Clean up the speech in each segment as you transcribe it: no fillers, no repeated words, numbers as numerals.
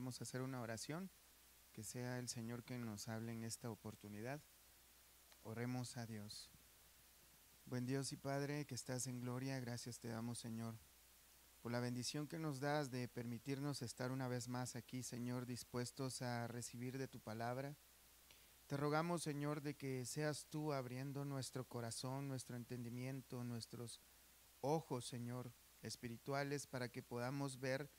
Vamos a hacer una oración, que sea el Señor quien nos hable en esta oportunidad. Oremos a Dios. Buen Dios y Padre que estás en gloria, gracias te damos, Señor, por la bendición que nos das de permitirnos estar una vez más aquí, Señor, dispuestos a recibir de tu palabra. Te rogamos, Señor, de que seas tú abriendo nuestro corazón, nuestro entendimiento, nuestros ojos, Señor, espirituales, para que podamos ver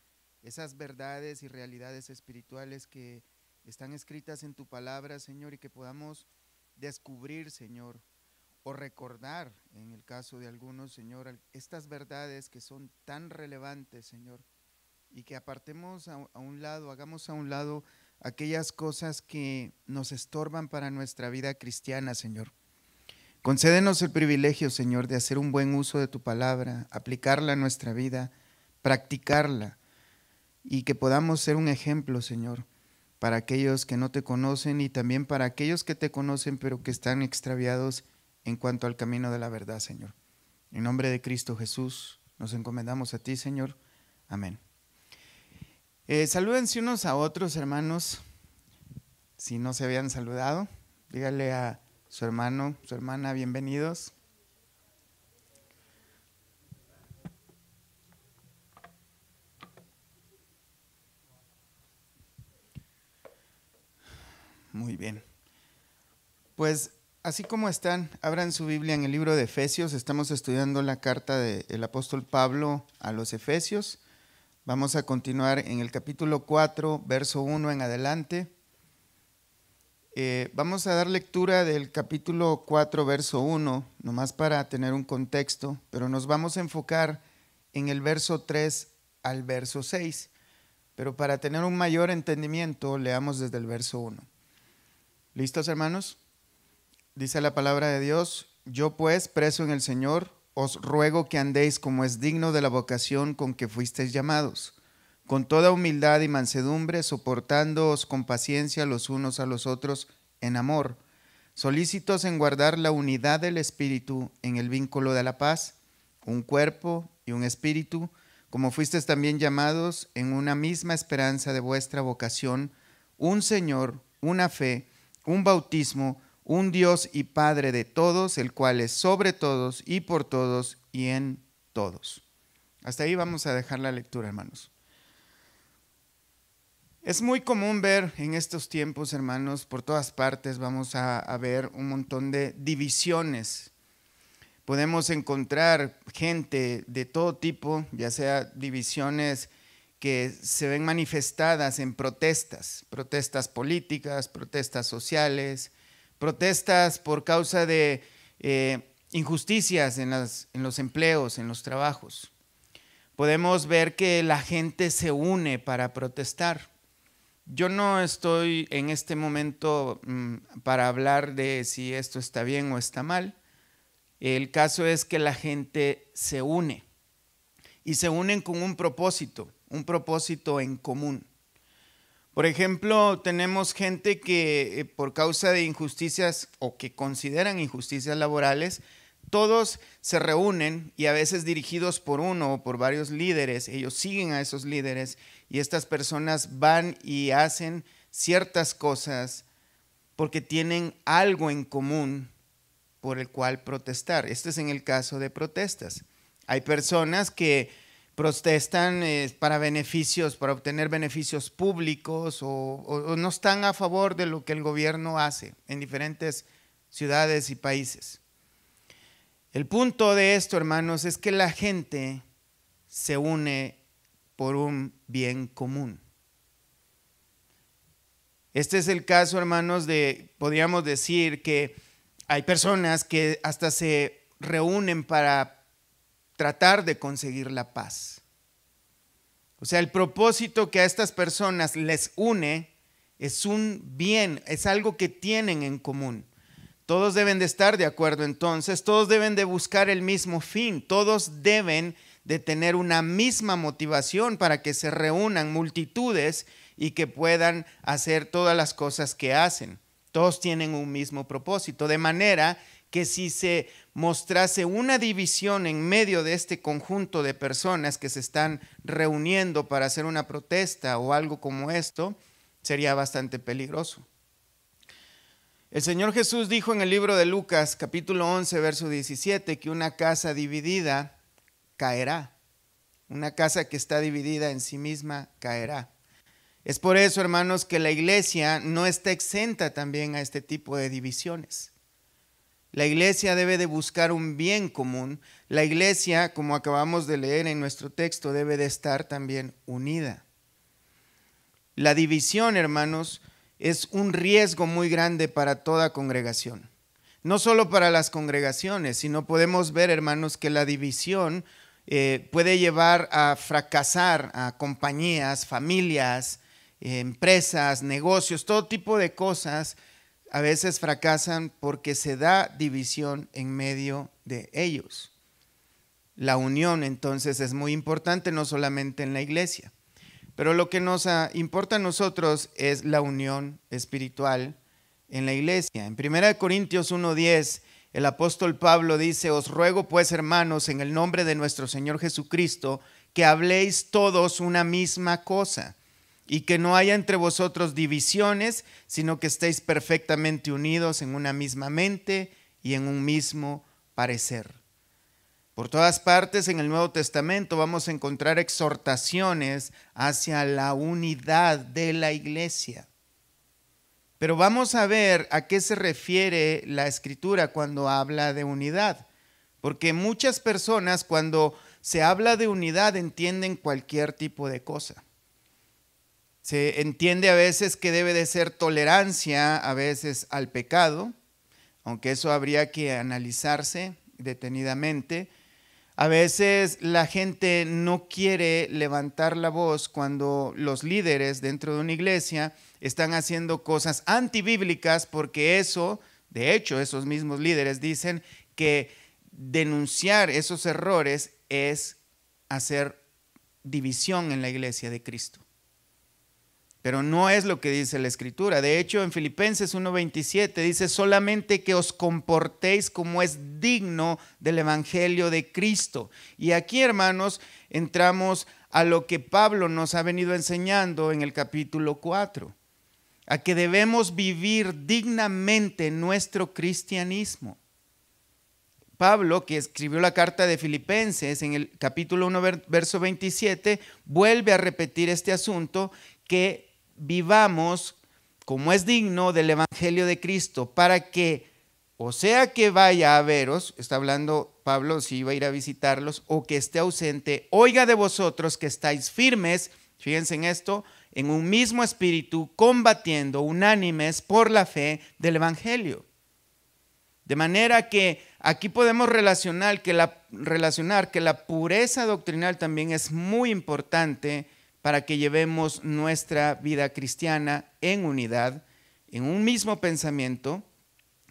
esas verdades y realidades espirituales que están escritas en tu palabra, Señor, y que podamos descubrir, Señor, o recordar, en el caso de algunos, Señor, estas verdades que son tan relevantes, Señor, y que apartemos a un lado, hagamos a un lado aquellas cosas que nos estorban para nuestra vida cristiana, Señor. Concédenos el privilegio, Señor, de hacer un buen uso de tu palabra, aplicarla a nuestra vida, practicarla, y que podamos ser un ejemplo, Señor, para aquellos que no te conocen y también para aquellos que te conocen pero que están extraviados en cuanto al camino de la verdad, Señor. En nombre de Cristo Jesús nos encomendamos a ti, Señor. Amén. Salúdense unos a otros, hermanos, si no se habían saludado. Dígale a su hermano, su hermana, bienvenidos. Muy bien. Pues así como están, abran su Biblia en el libro de Efesios. Estamos estudiando la carta del apóstol Pablo a los Efesios. Vamos a continuar en el capítulo 4, verso 1 en adelante. Vamos a dar lectura del capítulo 4, verso 1, nomás para tener un contexto, pero nos vamos a enfocar en el verso 3 al verso 6. Pero para tener un mayor entendimiento, leamos desde el verso 1. ¿Listos, hermanos? Dice la palabra de Dios: yo pues, preso en el Señor, os ruego que andéis como es digno de la vocación con que fuisteis llamados, con toda humildad y mansedumbre, soportándoos con paciencia los unos a los otros en amor, solícitos en guardar la unidad del Espíritu en el vínculo de la paz, un cuerpo y un espíritu, como fuisteis también llamados en una misma esperanza de vuestra vocación, un Señor, una fe, un bautismo, un Dios y Padre de todos, el cual es sobre todos y por todos y en todos. Hasta ahí vamos a dejar la lectura, hermanos. Es muy común ver en estos tiempos, hermanos, por todas partes vamos a ver un montón de divisiones. Podemos encontrar gente de todo tipo, ya sea divisiones que se ven manifestadas en protestas políticas, protestas sociales, protestas por causa de injusticias en los empleos, en los trabajos. Podemos ver que la gente se une para protestar. Yo no estoy en este momento para hablar de si esto está bien o está mal. El caso es que la gente se une y se unen con un propósito en común. Por ejemplo, tenemos gente que por causa de injusticias o que consideran injusticias laborales, todos se reúnen y a veces dirigidos por uno o por varios líderes, ellos siguen a esos líderes y estas personas van y hacen ciertas cosas porque tienen algo en común por el cual protestar. Este es en el caso de protestas. Hay personas que protestan para beneficios, para obtener beneficios públicos o no están a favor de lo que el gobierno hace en diferentes ciudades y países. El punto de esto, hermanos, es que la gente se une por un bien común. Este es el caso, hermanos, podríamos decir que hay personas que hasta se reúnen para tratar de conseguir la paz. O sea, el propósito que a estas personas les une es un bien, es algo que tienen en común. Todos deben de estar de acuerdo entonces, todos deben de buscar el mismo fin, todos deben de tener una misma motivación para que se reúnan multitudes y que puedan hacer todas las cosas que hacen. Todos tienen un mismo propósito, de manera que si se mostrase una división en medio de este conjunto de personas que se están reuniendo para hacer una protesta o algo como esto, sería bastante peligroso. El Señor Jesús dijo en el libro de Lucas, capítulo 11, verso 17, que una casa dividida caerá. Una casa que está dividida en sí misma caerá. Es por eso, hermanos, que la iglesia no está exenta también a este tipo de divisiones. La iglesia debe de buscar un bien común. La iglesia, como acabamos de leer en nuestro texto, debe de estar también unida. La división, hermanos, es un riesgo muy grande para toda congregación. No solo para las congregaciones, sino podemos ver, hermanos, que la división puede llevar a fracasar a compañías, familias, empresas, negocios, todo tipo de cosas. A veces fracasan porque se da división en medio de ellos. La unión, entonces, es muy importante, no solamente en la iglesia. Pero lo que nos importa a nosotros es la unión espiritual en la iglesia. En 1 Corintios 1:10, el apóstol Pablo dice: os ruego pues, hermanos, en el nombre de nuestro Señor Jesucristo, que habléis todos una misma cosa, y que no haya entre vosotros divisiones, sino que estéis perfectamente unidos en una misma mente y en un mismo parecer. Por todas partes en el Nuevo Testamento vamos a encontrar exhortaciones hacia la unidad de la iglesia. Pero vamos a ver a qué se refiere la Escritura cuando habla de unidad. Porque muchas personas, cuando se habla de unidad, entienden cualquier tipo de cosa. Se entiende a veces que debe de ser tolerancia a veces al pecado, aunque eso habría que analizarse detenidamente. A veces la gente no quiere levantar la voz cuando los líderes dentro de una iglesia están haciendo cosas antibíblicas, porque eso, de hecho, esos mismos líderes dicen que denunciar esos errores es hacer división en la iglesia de Cristo. Pero no es lo que dice la Escritura. De hecho, en Filipenses 1:27 dice: solamente que os comportéis como es digno del Evangelio de Cristo. Y aquí, hermanos, entramos a lo que Pablo nos ha venido enseñando en el capítulo 4. A que debemos vivir dignamente nuestro cristianismo. Pablo, que escribió la carta de Filipenses en el capítulo 1, verso 27, vuelve a repetir este asunto, que vivamos como es digno del Evangelio de Cristo, para que, o sea que vaya a veros, está hablando Pablo si iba a ir a visitarlos, o que esté ausente, oiga de vosotros que estáis firmes, fíjense en esto, en un mismo espíritu, combatiendo unánimes por la fe del Evangelio. De manera que aquí podemos relacionar que la pureza doctrinal también es muy importante para que llevemos nuestra vida cristiana en unidad, en un mismo pensamiento,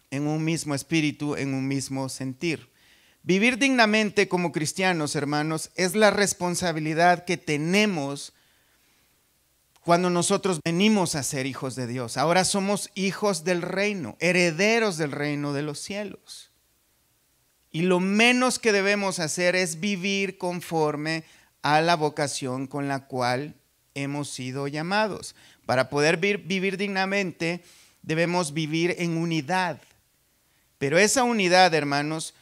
en un mismo espíritu, en un mismo sentir. Vivir dignamente como cristianos, hermanos, es la responsabilidad que tenemos cuando nosotros venimos a ser hijos de Dios. Ahora somos hijos del reino, herederos del reino de los cielos. Y lo menos que debemos hacer es vivir conforme a la vocación con la cual hemos sido llamados. Para poder vivir dignamente, debemos vivir en unidad. Pero esa unidad, hermanos,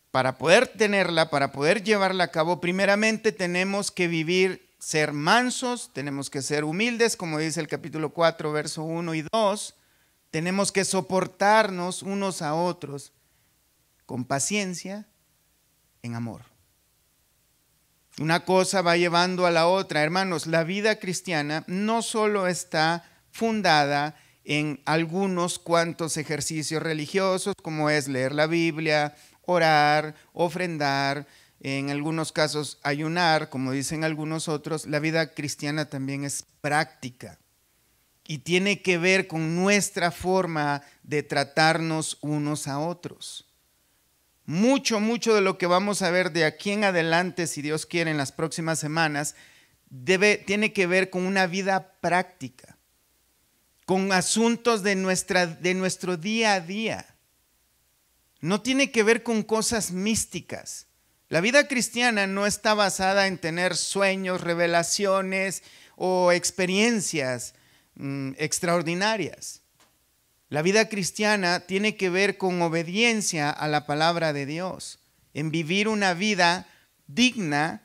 para poder tenerla, para poder llevarla a cabo, primeramente tenemos que ser mansos, tenemos que ser humildes, como dice el capítulo 4, verso 1 y 2. Tenemos que soportarnos unos a otros con paciencia, en amor. Una cosa va llevando a la otra. Hermanos, la vida cristiana no solo está fundada en algunos cuantos ejercicios religiosos, como es leer la Biblia, orar, ofrendar, en algunos casos ayunar, como dicen algunos otros. La vida cristiana también es práctica y tiene que ver con nuestra forma de tratarnos unos a otros. Mucho de lo que vamos a ver de aquí en adelante, si Dios quiere, en las próximas semanas, tiene que ver con una vida práctica, con asuntos de nuestro día a día. no tiene que ver con cosas místicas. La vida cristiana no está basada en tener sueños, revelaciones o experiencias extraordinarias. La vida cristiana tiene que ver con obediencia a la palabra de Dios, en vivir una vida digna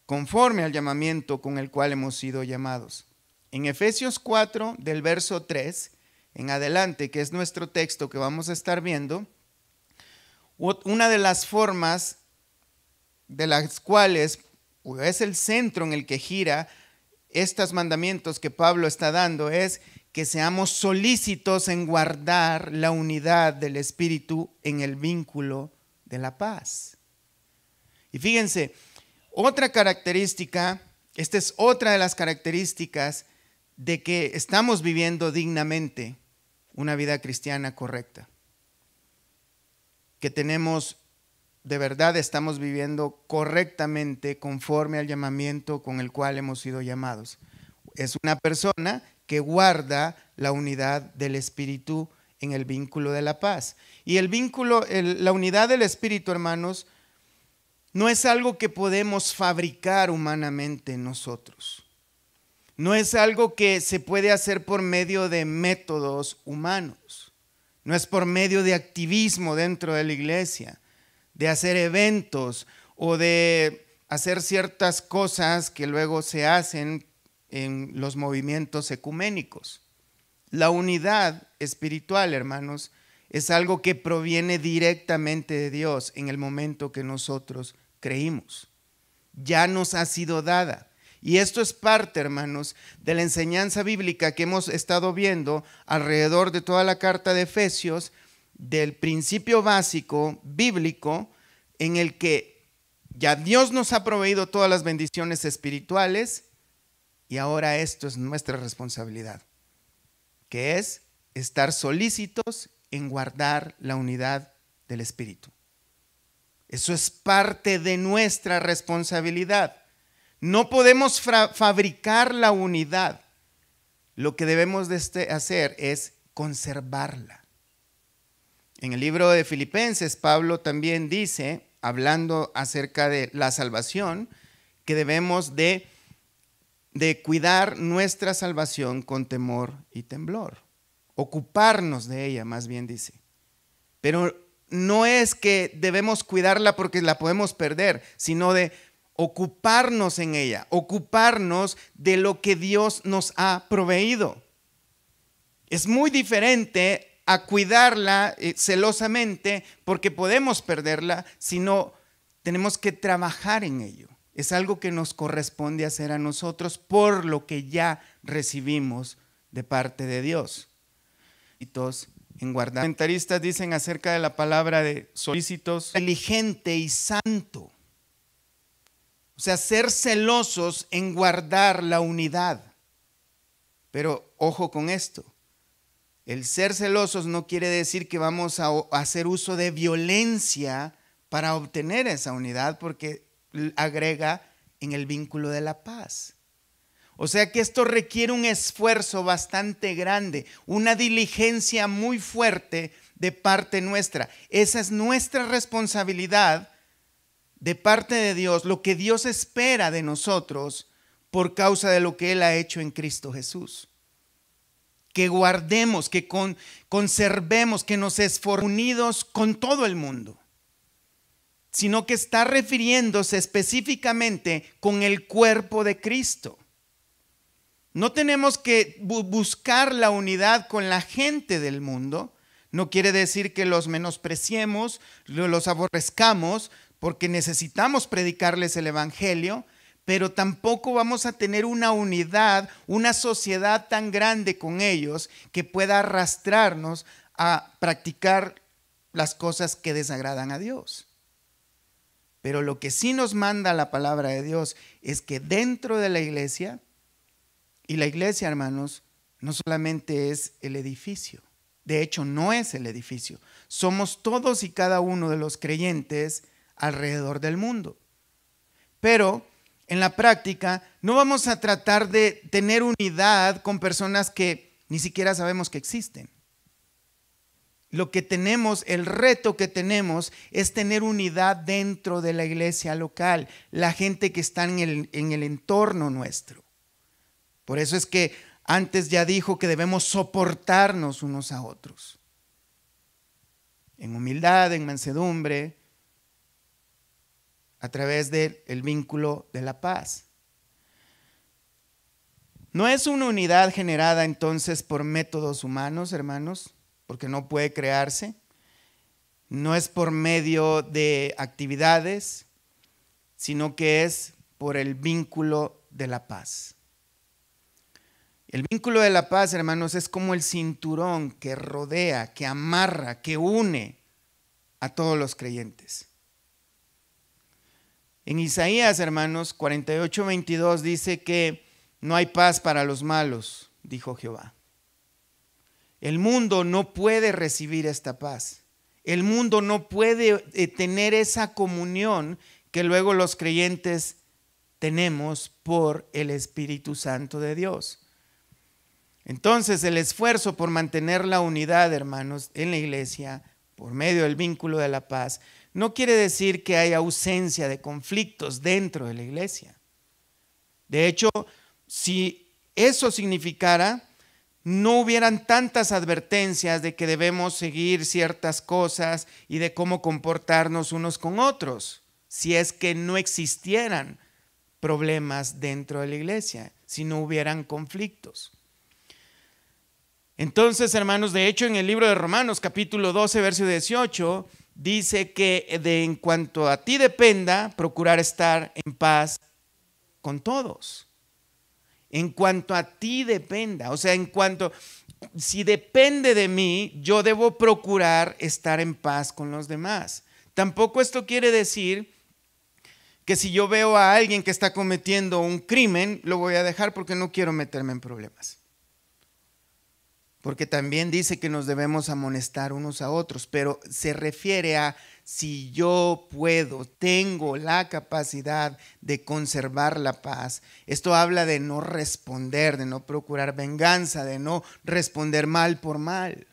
conforme al llamamiento con el cual hemos sido llamados. En Efesios 4, del verso 3 en adelante, que es nuestro texto que vamos a estar viendo, una de las formas de las cuales es el centro en el que gira estos mandamientos que Pablo está dando es que seamos solícitos en guardar la unidad del Espíritu en el vínculo de la paz. Y fíjense, otra característica, esta es otra de las características de que estamos viviendo dignamente una vida cristiana correcta. Que de verdad estamos viviendo correctamente conforme al llamamiento con el cual hemos sido llamados. Es una persona que guarda la unidad del Espíritu en el vínculo de la paz. Y la unidad del Espíritu, hermanos, no es algo que podemos fabricar humanamente nosotros. No es algo que se puede hacer por medio de métodos humanos. No es por medio de activismo dentro de la iglesia, de hacer eventos o de hacer ciertas cosas que luego se hacen en los movimientos ecuménicos. La unidad espiritual, hermanos, es algo que proviene directamente de Dios en el momento que nosotros creímos. Ya nos ha sido dada. Y esto es parte, hermanos, de la enseñanza bíblica que hemos estado viendo alrededor de toda la carta de Efesios, del principio básico bíblico en el que ya Dios nos ha proveído todas las bendiciones espirituales y ahora esto es nuestra responsabilidad, que es estar solícitos en guardar la unidad del Espíritu. Eso es parte de nuestra responsabilidad. No podemos fabricar la unidad. Lo que debemos de hacer es conservarla. En el libro de Filipenses, Pablo también dice, hablando acerca de la salvación, que debemos de cuidar nuestra salvación con temor y temblor. Ocuparnos de ella, más bien dice. Pero no es que debemos cuidarla porque la podemos perder, sino de ocuparnos en ella, ocuparnos de lo que Dios nos ha proveído. Es muy diferente a cuidarla celosamente porque podemos perderla, sino tenemos que trabajar en ello. Es algo que nos corresponde hacer a nosotros por lo que ya recibimos de parte de Dios. En guardar. Los comentaristas dicen acerca de la palabra de solícitos, diligente y santo. O sea, ser celosos en guardar la unidad. Pero ojo con esto. El ser celosos no quiere decir que vamos a hacer uso de violencia para obtener esa unidad, porque agrega en el vínculo de la paz. O sea que esto requiere un esfuerzo bastante grande, una diligencia muy fuerte de parte nuestra. Esa es nuestra responsabilidad de parte de Dios, lo que Dios espera de nosotros por causa de lo que Él ha hecho en Cristo Jesús. Que guardemos, que conservemos, que nos esforcemos unidos con todo el mundo, sino que está refiriéndose específicamente con el cuerpo de Cristo. No tenemos que buscar la unidad con la gente del mundo. No quiere decir que los menospreciemos, los aborrezcamos, porque necesitamos predicarles el evangelio, pero tampoco vamos a tener una unidad, una sociedad tan grande con ellos que pueda arrastrarnos a practicar las cosas que desagradan a Dios. Pero lo que sí nos manda la palabra de Dios es que dentro de la iglesia, y la iglesia, hermanos, no solamente es el edificio, de hecho no es el edificio, somos todos y cada uno de los creyentes alrededor del mundo. Pero en la práctica no vamos a tratar de tener unidad con personas que ni siquiera sabemos que existen. lo que tenemos, el reto que tenemos es tener unidad dentro de la iglesia local, la gente que está en el entorno nuestro. Por eso es que antes ya dijo que debemos soportarnos unos a otros. En humildad, en mansedumbre, a través del vínculo de la paz. No es una unidad generada entonces por métodos humanos, hermanos, porque no puede crearse. No es por medio de actividades, sino que es por el vínculo de la paz. El vínculo de la paz, hermanos, es como el cinturón que rodea, que amarra, que une a todos los creyentes. En Isaías, hermanos, 48:22 dice que no hay paz para los malos, dijo Jehová. El mundo no puede recibir esta paz. El mundo no puede tener esa comunión que luego los creyentes tenemos por el Espíritu Santo de Dios. Entonces, el esfuerzo por mantener la unidad, hermanos, en la iglesia, por medio del vínculo de la paz, no quiere decir que haya ausencia de conflictos dentro de la iglesia. De hecho, si eso significara, no hubieran tantas advertencias de que debemos seguir ciertas cosas y de cómo comportarnos unos con otros, si es que no existieran problemas dentro de la iglesia, si no hubieran conflictos. Entonces, hermanos, de hecho en el libro de Romanos, capítulo 12, verso 18, dice que en cuanto a ti dependa, procurar estar en paz con todos. En cuanto a ti dependa, o sea, si depende de mí, yo debo procurar estar en paz con los demás. Tampoco esto quiere decir que si yo veo a alguien que está cometiendo un crimen, lo voy a dejar porque no quiero meterme en problemas. Porque también dice que nos debemos amonestar unos a otros, pero se refiere a si yo puedo, tengo la capacidad de conservar la paz. Esto habla de no responder, de no procurar venganza, de no responder mal por mal,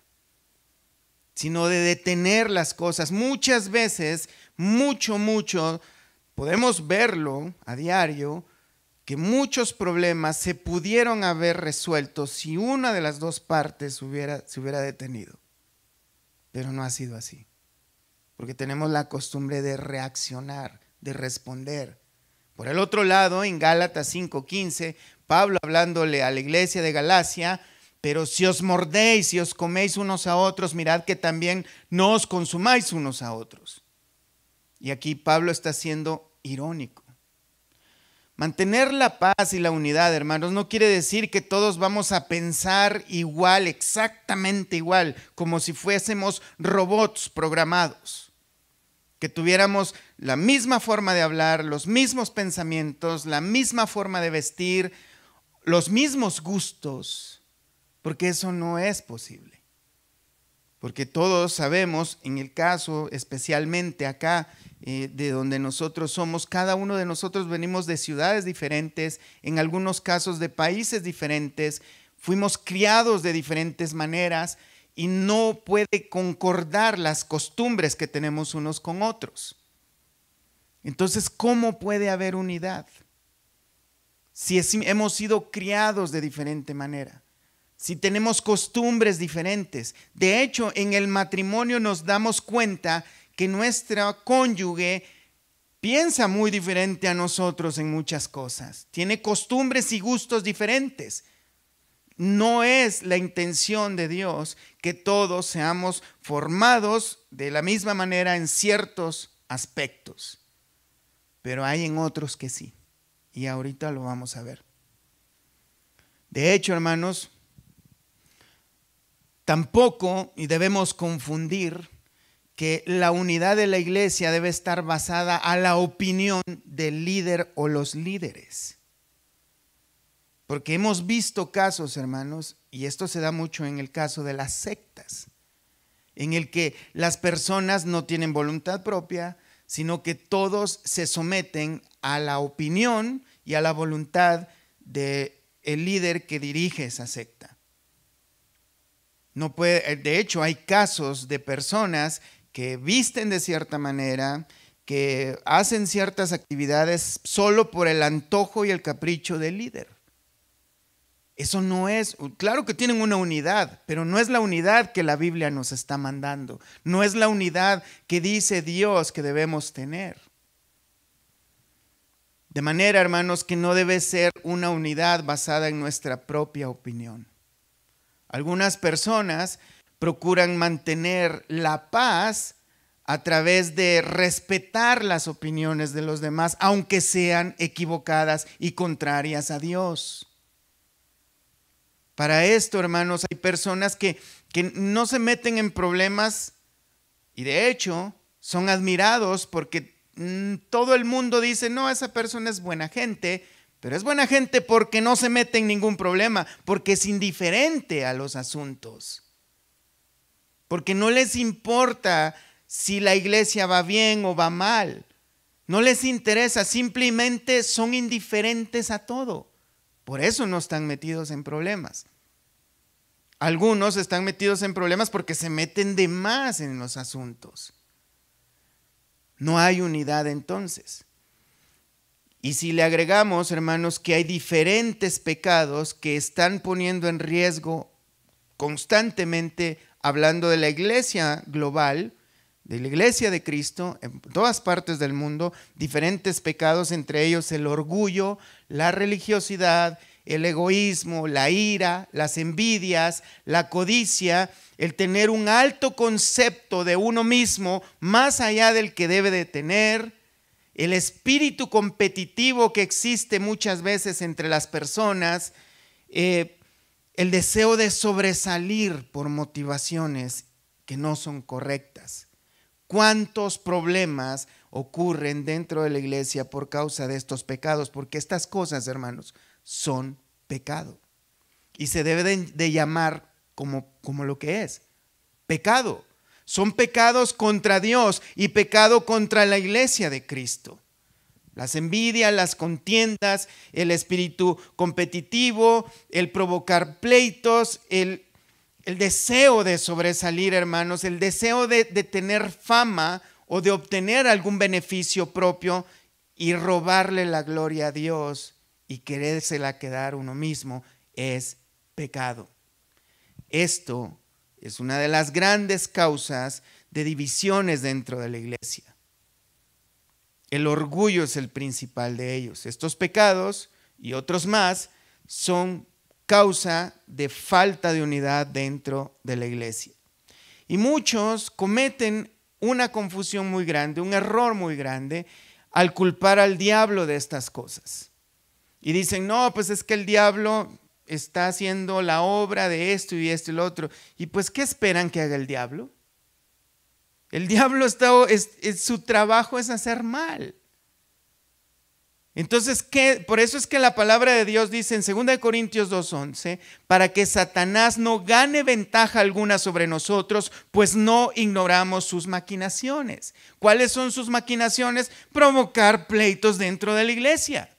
sino de detener las cosas. Muchas veces, mucho, podemos verlo a diario, que muchos problemas se pudieron haber resuelto si una de las dos partes se hubiera detenido. Pero no ha sido así. Porque tenemos la costumbre de reaccionar, de responder. Por el otro lado, en Gálatas 5:15, Pablo hablándole a la iglesia de Galacia, pero si os mordéis y os coméis unos a otros, mirad que también no os consumáis unos a otros. Y aquí Pablo está siendo irónico. Mantener la paz y la unidad, hermanos, no quiere decir que todos vamos a pensar igual, exactamente igual, como si fuésemos robots programados. Que tuviéramos la misma forma de hablar, los mismos pensamientos, la misma forma de vestir, los mismos gustos, porque eso no es posible. Porque todos sabemos, en el caso especialmente acá, de donde nosotros somos, cada uno de nosotros venimos de ciudades diferentes, en algunos casos de países diferentes, fuimos criados de diferentes maneras y no puede concordar las costumbres que tenemos unos con otros. Entonces, ¿cómo puede haber unidad? Si hemos sido criados de diferente manera, si tenemos costumbres diferentes. De hecho, en el matrimonio nos damos cuenta que nuestra cónyuge piensa muy diferente a nosotros en muchas cosas. Tiene costumbres y gustos diferentes. No es la intención de Dios que todos seamos formados de la misma manera en ciertos aspectos. Pero hay en otros que sí. Y ahorita lo vamos a ver. De hecho, hermanos, tampoco y debemos confundir que la unidad de la iglesia debe estar basada a la opinión del líder o los líderes. Porque hemos visto casos, hermanos, y esto se da mucho en el caso de las sectas, en el que las personas no tienen voluntad propia, sino que todos se someten a la opinión y a la voluntad del líder que dirige esa secta. No puede, de hecho, hay casos de personas que visten de cierta manera, que hacen ciertas actividades solo por el antojo y el capricho del líder. Eso no es, claro que tienen una unidad, pero no es la unidad que la Biblia nos está mandando. No es la unidad que dice Dios que debemos tener. De manera, hermanos, que no debe ser una unidad basada en nuestra propia opinión. Algunas personas procuran mantener la paz a través de respetar las opiniones de los demás, aunque sean equivocadas y contrarias a Dios. Para esto, hermanos, hay personas que no se meten en problemas y de hecho son admirados porque todo el mundo dice, no, esa persona es buena gente, pero es buena gente porque no se mete en ningún problema, porque es indiferente a los asuntos, porque no les importa si la iglesia va bien o va mal, no les interesa, simplemente son indiferentes a todo. Por eso no están metidos en problemas. Algunos están metidos en problemas porque se meten de más en los asuntos. No hay unidad entonces. Y si le agregamos, hermanos, que hay diferentes pecados que están poniendo en riesgo constantemente, hablando de la iglesia global, de la iglesia de Cristo, en todas partes del mundo, diferentes pecados, entre ellos el orgullo, la religiosidad, el egoísmo, la ira, las envidias, la codicia, el tener un alto concepto de uno mismo más allá del que debe de tener, el espíritu competitivo que existe muchas veces entre las personas, el deseo de sobresalir por motivaciones que no son correctas. ¿Cuántos problemas ocurren dentro de la iglesia por causa de estos pecados? Porque estas cosas, hermanos, son pecado. Y se debe de llamar como lo que es, pecado. Son pecados contra Dios y pecado contra la iglesia de Cristo. Las envidias, las contiendas, el espíritu competitivo, el provocar pleitos, el deseo de sobresalir, hermanos, el deseo de tener fama o de obtener algún beneficio propio y robarle la gloria a Dios y querérsela quedar uno mismo, es pecado. Esto es una de las grandes causas de divisiones dentro de la iglesia. El orgullo es el principal de ellos. Estos pecados y otros más son causa de falta de unidad dentro de la iglesia. Y muchos cometen una confusión muy grande, un error muy grande al culpar al diablo de estas cosas. Y dicen, no, pues es que el diablo está haciendo la obra de esto y esto y lo otro. ¿Y pues qué esperan que haga el diablo? El diablo su trabajo es hacer mal. Entonces, por eso es que la palabra de Dios dice en 2 Corintios 2:11, para que Satanás no gane ventaja alguna sobre nosotros, pues no ignoramos sus maquinaciones. ¿Cuáles son sus maquinaciones? Provocar pleitos dentro de la iglesia.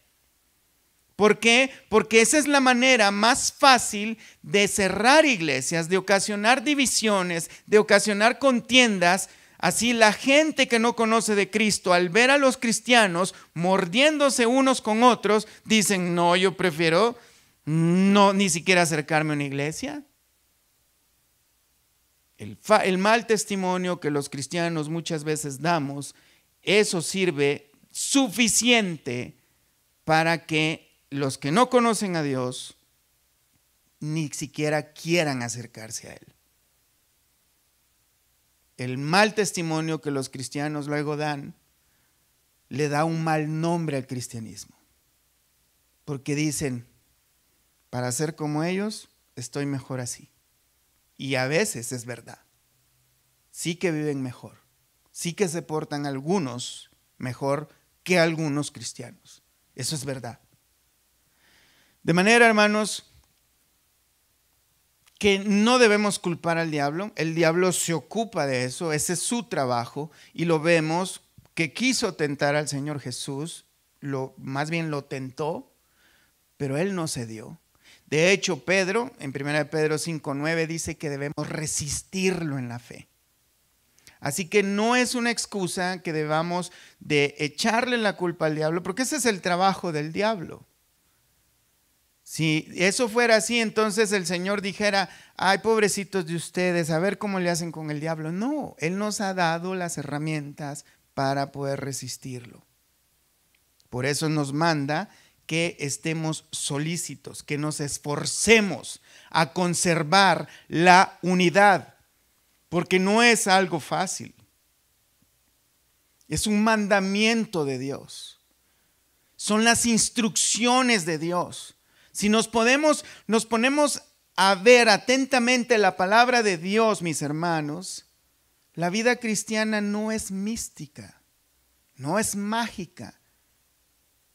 ¿Por qué? Porque esa es la manera más fácil de cerrar iglesias, de ocasionar divisiones, de ocasionar contiendas. Así la gente que no conoce de Cristo, al ver a los cristianos mordiéndose unos con otros, dicen, no, yo prefiero ni siquiera acercarme a una iglesia. El mal testimonio que los cristianos muchas veces damos, eso sirve suficiente para que los que no conocen a Dios ni siquiera quieran acercarse a Él. El mal testimonio que los cristianos luego dan le da un mal nombre al cristianismo. Porque dicen, para ser como ellos, estoy mejor así. Y a veces es verdad. Sí que viven mejor. Sí que se portan algunos mejor que algunos cristianos. Eso es verdad. De manera, hermanos, que no debemos culpar al diablo. El diablo se ocupa de eso, ese es su trabajo, y lo vemos que quiso tentar al Señor Jesús, más bien lo tentó, pero Él no cedió. De hecho, Pedro, en 1 Pedro 5:9, dice que debemos resistirlo en la fe. Así que no es una excusa que debamos de echarle la culpa al diablo, porque ese es el trabajo del diablo. Si eso fuera así, entonces el Señor dijera, ay, pobrecitos de ustedes, a ver cómo le hacen con el diablo. No, Él nos ha dado las herramientas para poder resistirlo. Por eso nos manda que estemos solícitos, que nos esforcemos a conservar la unidad, porque no es algo fácil. Es un mandamiento de Dios. Son las instrucciones de Dios. Si nos ponemos a ver atentamente la palabra de Dios, mis hermanos, la vida cristiana no es mística, no es mágica,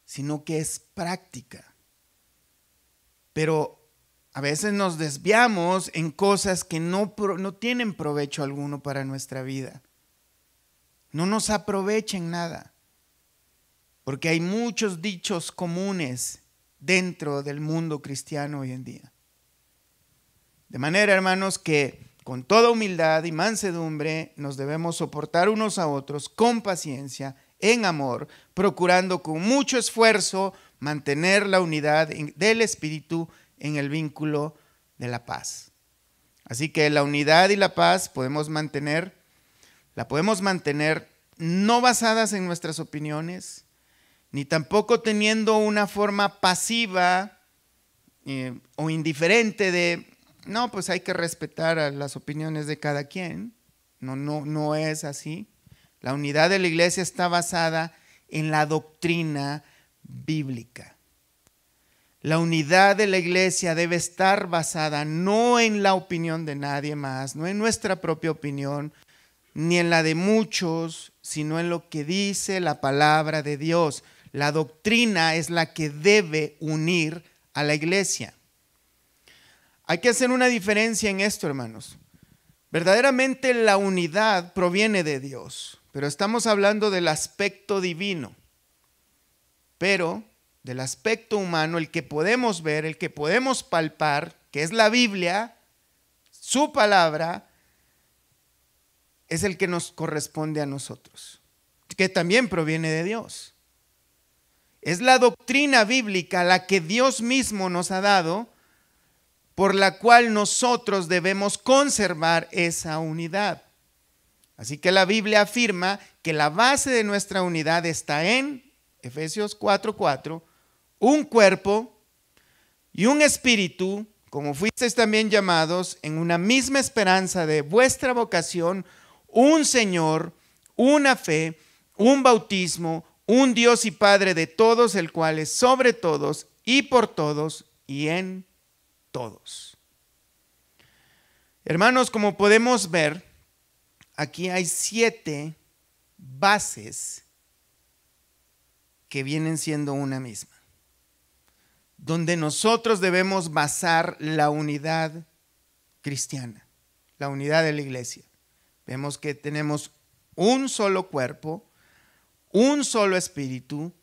sino que es práctica. Pero a veces nos desviamos en cosas que no tienen provecho alguno para nuestra vida. No nos aprovechen nada, porque hay muchos dichos comunes dentro del mundo cristiano hoy en día. De manera, hermanos, que con toda humildad y mansedumbre nos debemos soportar unos a otros con paciencia, en amor, procurando con mucho esfuerzo mantener la unidad del Espíritu en el vínculo de la paz. Así que la unidad y la paz la podemos mantener no basadas en nuestras opiniones, ni tampoco teniendo una forma pasiva o indiferente de, no, pues hay que respetar a las opiniones de cada quien. No es así. La unidad de la iglesia está basada en la doctrina bíblica. La unidad de la iglesia debe estar basada no en la opinión de nadie más, no en nuestra propia opinión, ni en la de muchos, sino en lo que dice la palabra de Dios. La doctrina es la que debe unir a la iglesia. Hay que hacer una diferencia en esto, hermanos. Verdaderamente la unidad proviene de Dios, pero estamos hablando del aspecto divino. Pero del aspecto humano, el que podemos ver, el que podemos palpar, que es la Biblia, su palabra, es el que nos corresponde a nosotros, que también proviene de Dios. Es la doctrina bíblica la que Dios mismo nos ha dado, por la cual nosotros debemos conservar esa unidad. Así que la Biblia afirma que la base de nuestra unidad está en Efesios 4:4, un cuerpo y un espíritu, como fuisteis también llamados, en una misma esperanza de vuestra vocación, un Señor, una fe, un bautismo, un Dios y Padre de todos, el cual es sobre todos y por todos y en todos. Hermanos, como podemos ver, aquí hay 7 bases que vienen siendo una misma, donde nosotros debemos basar la unidad cristiana, la unidad de la iglesia. Vemos que tenemos un solo cuerpo, un solo espíritu,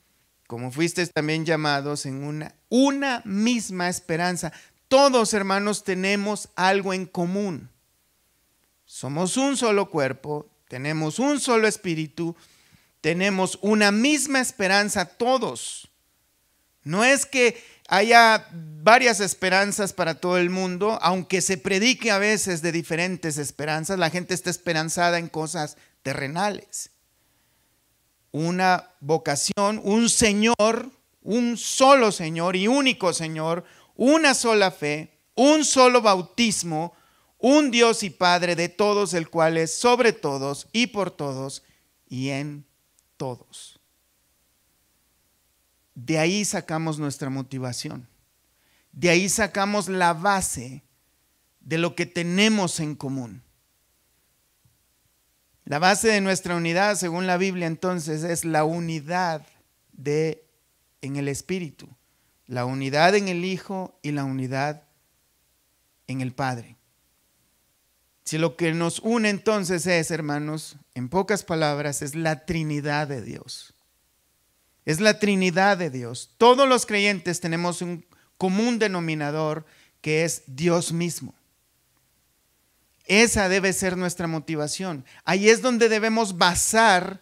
como fuisteis también llamados en una misma esperanza. Todos, hermanos, tenemos algo en común. Somos un solo cuerpo, tenemos un solo espíritu, tenemos una misma esperanza todos. No es que haya varias esperanzas para todo el mundo, aunque se predique a veces de diferentes esperanzas. La gente está esperanzada en cosas terrenales. Una vocación, un Señor, un solo Señor y único Señor, una sola fe, un solo bautismo, un Dios y Padre de todos, el cual es sobre todos y por todos y en todos. De ahí sacamos nuestra motivación. De ahí sacamos la base de lo que tenemos en común. La base de nuestra unidad, según la Biblia, entonces, es la unidad en el Espíritu, la unidad en el Hijo y la unidad en el Padre. Si lo que nos une entonces es, hermanos, en pocas palabras, es la Trinidad de Dios. Es la Trinidad de Dios. Todos los creyentes tenemos un común denominador, que es Dios mismo. Esa debe ser nuestra motivación. Ahí es donde debemos basar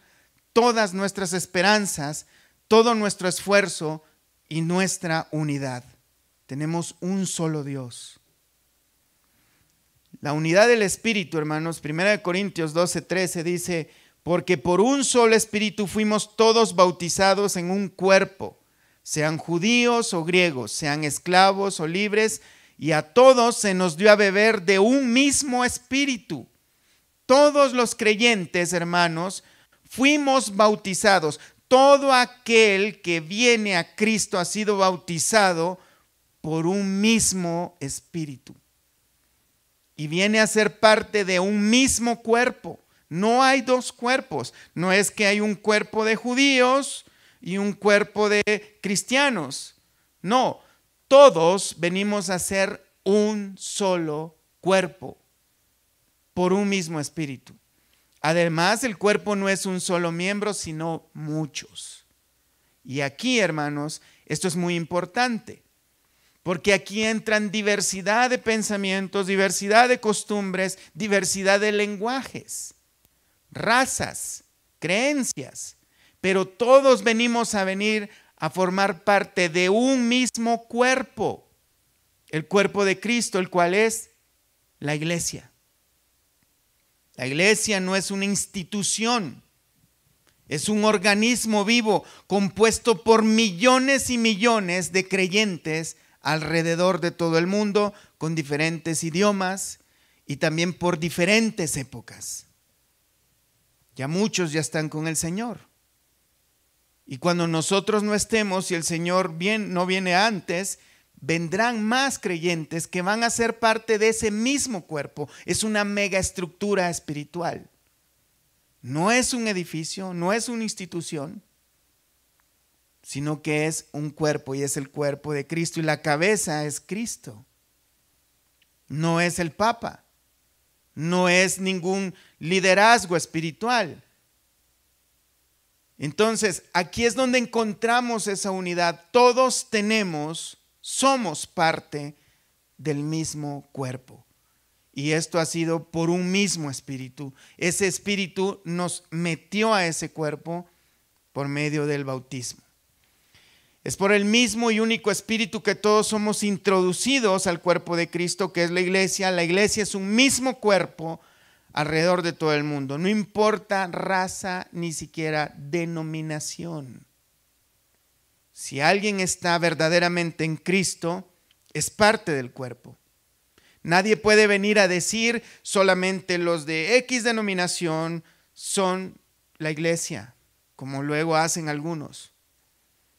todas nuestras esperanzas, todo nuestro esfuerzo y nuestra unidad. Tenemos un solo Dios. La unidad del Espíritu, hermanos, 1 Corintios 12:13 dice: porque por un solo Espíritu fuimos todos bautizados en un cuerpo, sean judíos o griegos, sean esclavos o libres, y a todos se nos dio a beber de un mismo Espíritu. Todos los creyentes, hermanos, fuimos bautizados. Todo aquel que viene a Cristo ha sido bautizado por un mismo Espíritu. Y viene a ser parte de un mismo cuerpo. No hay dos cuerpos. No es que hay un cuerpo de judíos y un cuerpo de cristianos. No, todos venimos a ser un solo cuerpo por un mismo Espíritu. Además, el cuerpo no es un solo miembro, sino muchos. Y aquí, hermanos, esto es muy importante, porque aquí entran diversidad de pensamientos, diversidad de costumbres, diversidad de lenguajes, razas, creencias, pero todos venimos a formar parte de un mismo cuerpo, el cuerpo de Cristo, el cual es la iglesia. La iglesia no es una institución, es un organismo vivo compuesto por millones y millones de creyentes alrededor de todo el mundo, con diferentes idiomas y también por diferentes épocas. Ya muchos ya están con el Señor. Y cuando nosotros no estemos y el Señor no viene antes, vendrán más creyentes que van a ser parte de ese mismo cuerpo. Es una mega estructura espiritual. No es un edificio, no es una institución, sino que es un cuerpo, y es el cuerpo de Cristo, y la cabeza es Cristo. No es el Papa, no es ningún liderazgo espiritual. Entonces, aquí es donde encontramos esa unidad. Todos somos parte del mismo cuerpo. Y esto ha sido por un mismo Espíritu. Ese Espíritu nos metió a ese cuerpo por medio del bautismo. Es por el mismo y único Espíritu que todos somos introducidos al cuerpo de Cristo, que es la iglesia. La iglesia es un mismo cuerpo alrededor de todo el mundo. No importa raza, ni siquiera denominación. Si alguien está verdaderamente en Cristo, es parte del cuerpo. Nadie puede venir a decir solamente los de X denominación son la iglesia, como luego hacen algunos,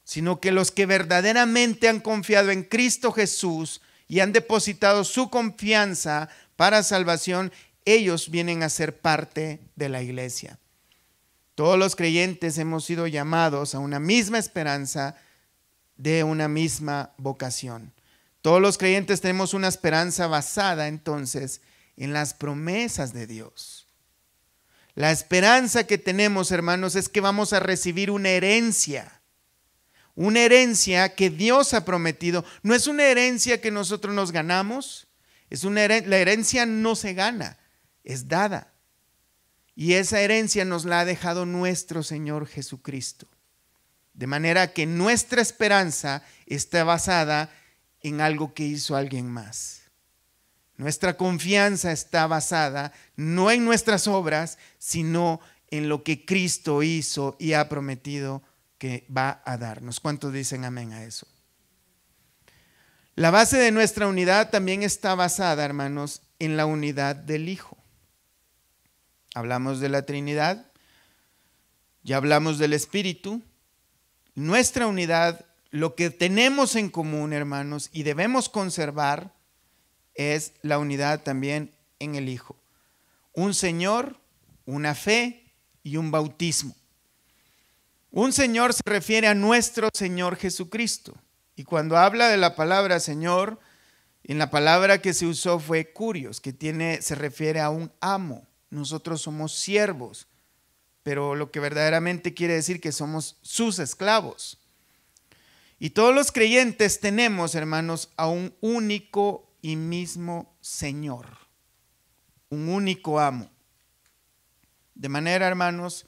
sino que los que verdaderamente han confiado en Cristo Jesús y han depositado su confianza para salvación, ellos vienen a ser parte de la iglesia. Todos los creyentes hemos sido llamados a una misma esperanza de una misma vocación. Todos los creyentes tenemos una esperanza basada entonces en las promesas de Dios. La esperanza que tenemos, hermanos, es que vamos a recibir una herencia que Dios ha prometido. No es una herencia que nosotros nos ganamos, la herencia no se gana, es dada. Y esa herencia nos la ha dejado nuestro Señor Jesucristo. De manera que nuestra esperanza está basada en algo que hizo alguien más. Nuestra confianza está basada no en nuestras obras, sino en lo que Cristo hizo y ha prometido que va a darnos. ¿Cuántos dicen amén a eso? La base de nuestra unidad también está basada, hermanos, en la unidad del Hijo. Hablamos de la Trinidad, ya hablamos del Espíritu. Nuestra unidad, lo que tenemos en común, hermanos, y debemos conservar, es la unidad también en el Hijo. Un Señor, una fe y un bautismo. Un Señor se refiere a nuestro Señor Jesucristo. Y cuando habla de la palabra Señor, en la palabra que se usó fue kurios, que se refiere a un amo. Nosotros somos siervos, pero lo que verdaderamente quiere decir que somos sus esclavos. Y todos los creyentes tenemos, hermanos, a un único y mismo Señor, un único amo. De manera, hermanos,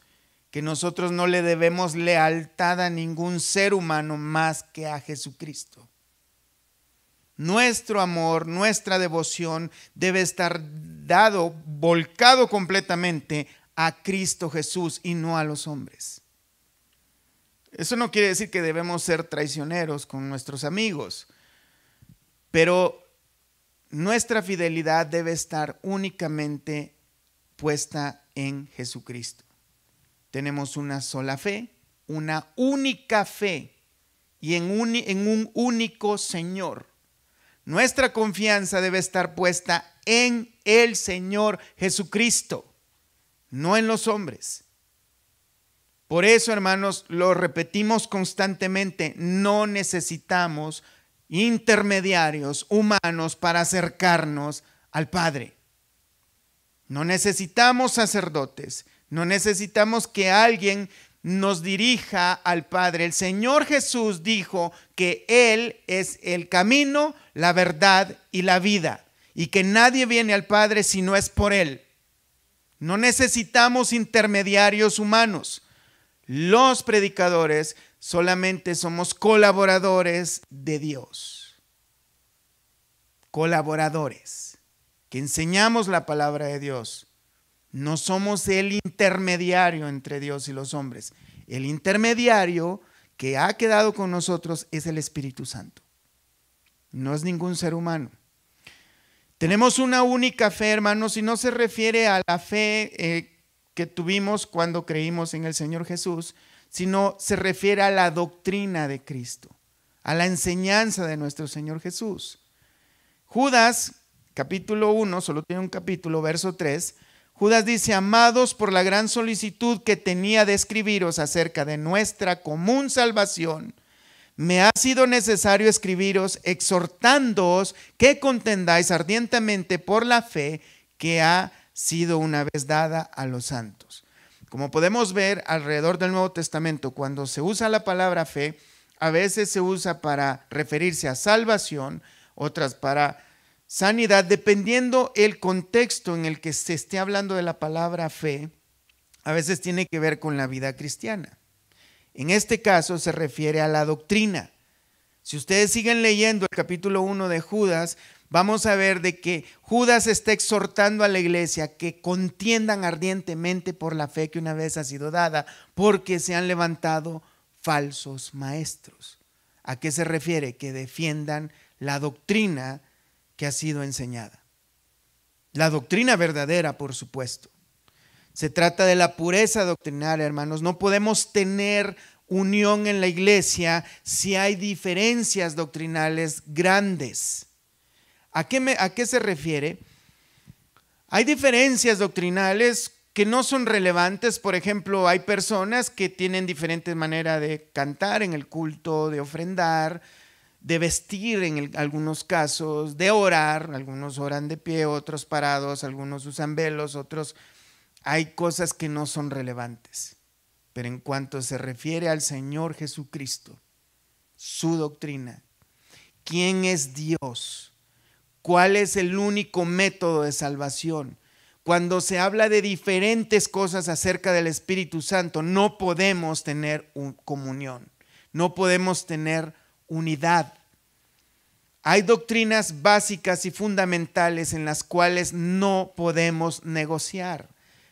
que nosotros no le debemos lealtad a ningún ser humano más que a Jesucristo. Nuestro amor, nuestra devoción debe estar volcado completamente a Cristo Jesús y no a los hombres. Eso no quiere decir que debemos ser traicioneros con nuestros amigos, pero nuestra fidelidad debe estar únicamente puesta en Jesucristo. Tenemos una sola fe, una única fe y en un único Señor. Nuestra confianza debe estar puesta en el Señor Jesucristo, no en los hombres. Por eso, hermanos, lo repetimos constantemente, no necesitamos intermediarios humanos para acercarnos al Padre. No necesitamos sacerdotes, no necesitamos que alguien nos dirija al Padre. El Señor Jesús dijo que Él es el camino, la verdad y la vida, y que nadie viene al Padre si no es por Él. No necesitamos intermediarios humanos. Los predicadores solamente somos colaboradores de Dios. Colaboradores que enseñamos la palabra de Dios. No somos el intermediario entre Dios y los hombres. El intermediario que ha quedado con nosotros es el Espíritu Santo. No es ningún ser humano. Tenemos una única fe, hermanos, y no se refiere a la fe que tuvimos cuando creímos en el Señor Jesús, sino se refiere a la doctrina de Cristo, a la enseñanza de nuestro Señor Jesús. Judas, capítulo 1, solo tiene un capítulo, verso 3, Judas dice: amados, por la gran solicitud que tenía de escribiros acerca de nuestra común salvación, me ha sido necesario escribiros exhortándoos que contendáis ardientemente por la fe que ha sido una vez dada a los santos. Como podemos ver alrededor del Nuevo Testamento, cuando se usa la palabra fe, a veces se usa para referirse a salvación, otras para sanidad, dependiendo el contexto en el que se esté hablando de la palabra fe. A veces tiene que ver con la vida cristiana. En este caso se refiere a la doctrina. Si ustedes siguen leyendo el capítulo 1 de Judas, vamos a ver de que Judas está exhortando a la iglesia que contiendan ardientemente por la fe que una vez ha sido dada, porque se han levantado falsos maestros. ¿A qué se refiere? Que defiendan la doctrina que ha sido enseñada. La doctrina verdadera, por supuesto. Se trata de la pureza doctrinaria, hermanos. No podemos tener unión en la iglesia si hay diferencias doctrinales grandes. ¿A qué se refiere? Hay diferencias doctrinales que no son relevantes. Por ejemplo, hay personas que tienen diferentes maneras de cantar en el culto, de ofrendar, de vestir en algunos casos, de orar. Algunos oran de pie, otros parados, algunos usan velos, otros. Hay cosas que no son relevantes. Pero en cuanto se refiere al Señor Jesucristo, su doctrina, ¿quién es Dios? ¿Cuál es el único método de salvación? Cuando se habla de diferentes cosas acerca del Espíritu Santo, no podemos tener comunión, no podemos tener unidad. Hay doctrinas básicas y fundamentales en las cuales no podemos negociar.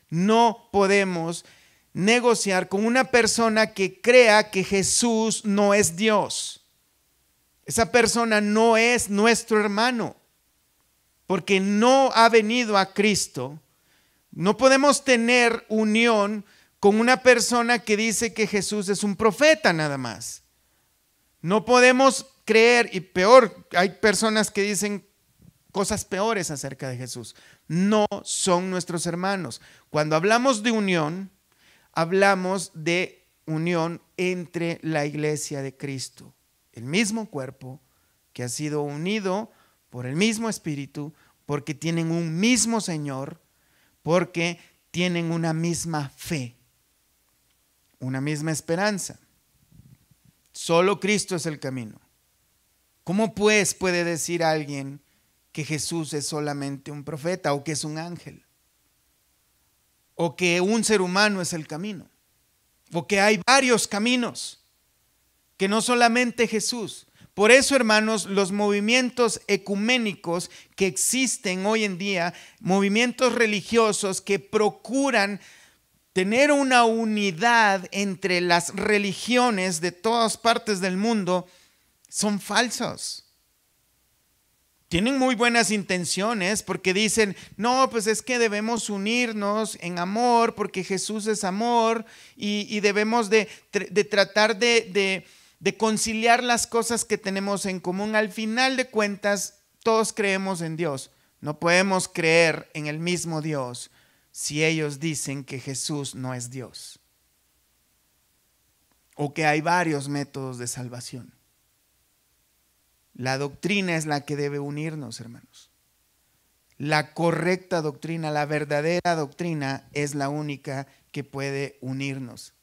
No podemos negociar con una persona que crea que Jesús no es Dios. Esa persona no es nuestro hermano, porque no ha venido a Cristo. No podemos tener unión con una persona que dice que Jesús es un profeta nada más. No podemos creer, y peor, hay personas que dicen cosas peores acerca de Jesús. No son nuestros hermanos. Cuando hablamos de unión, hablamos de unión entre la iglesia de Cristo, el mismo cuerpo que ha sido unido por el mismo Espíritu, porque tienen un mismo Señor, porque tienen una misma fe, una misma esperanza. Solo Cristo es el camino. ¿Cómo pues puede decir alguien que Jesús es solamente un profeta o que es un ángel? O que un ser humano es el camino. O que hay varios caminos, que no solamente Jesús. Por eso, hermanos, los movimientos ecuménicos que existen hoy en día, movimientos religiosos que procuran tener una unidad entre las religiones de todas partes del mundo, son falsos. Tienen muy buenas intenciones porque dicen, no, pues es que debemos unirnos en amor porque Jesús es amor y debemos de tratar de conciliar las cosas que tenemos en común. Al final de cuentas, todos creemos en Dios. No podemos creer en el mismo Dios si ellos dicen que Jesús no es Dios o que hay varios métodos de salvación. La doctrina es la que debe unirnos, hermanos. La correcta doctrina, la verdadera doctrina es la única que puede unirnos.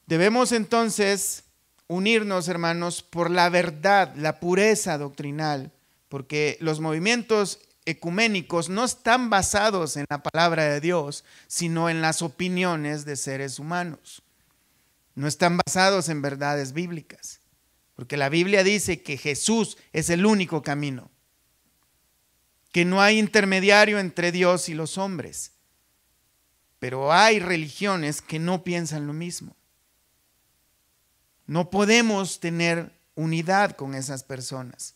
Debemos entonces unirnos, hermanos, por la verdad, la pureza doctrinal, porque los movimientos ecuménicos no están basados en la palabra de Dios, sino en las opiniones de seres humanos. No están basados en verdades bíblicas, porque la Biblia dice que Jesús es el único camino, que no hay intermediario entre Dios y los hombres. Pero hay religiones que no piensan lo mismo. No podemos tener unidad con esas personas.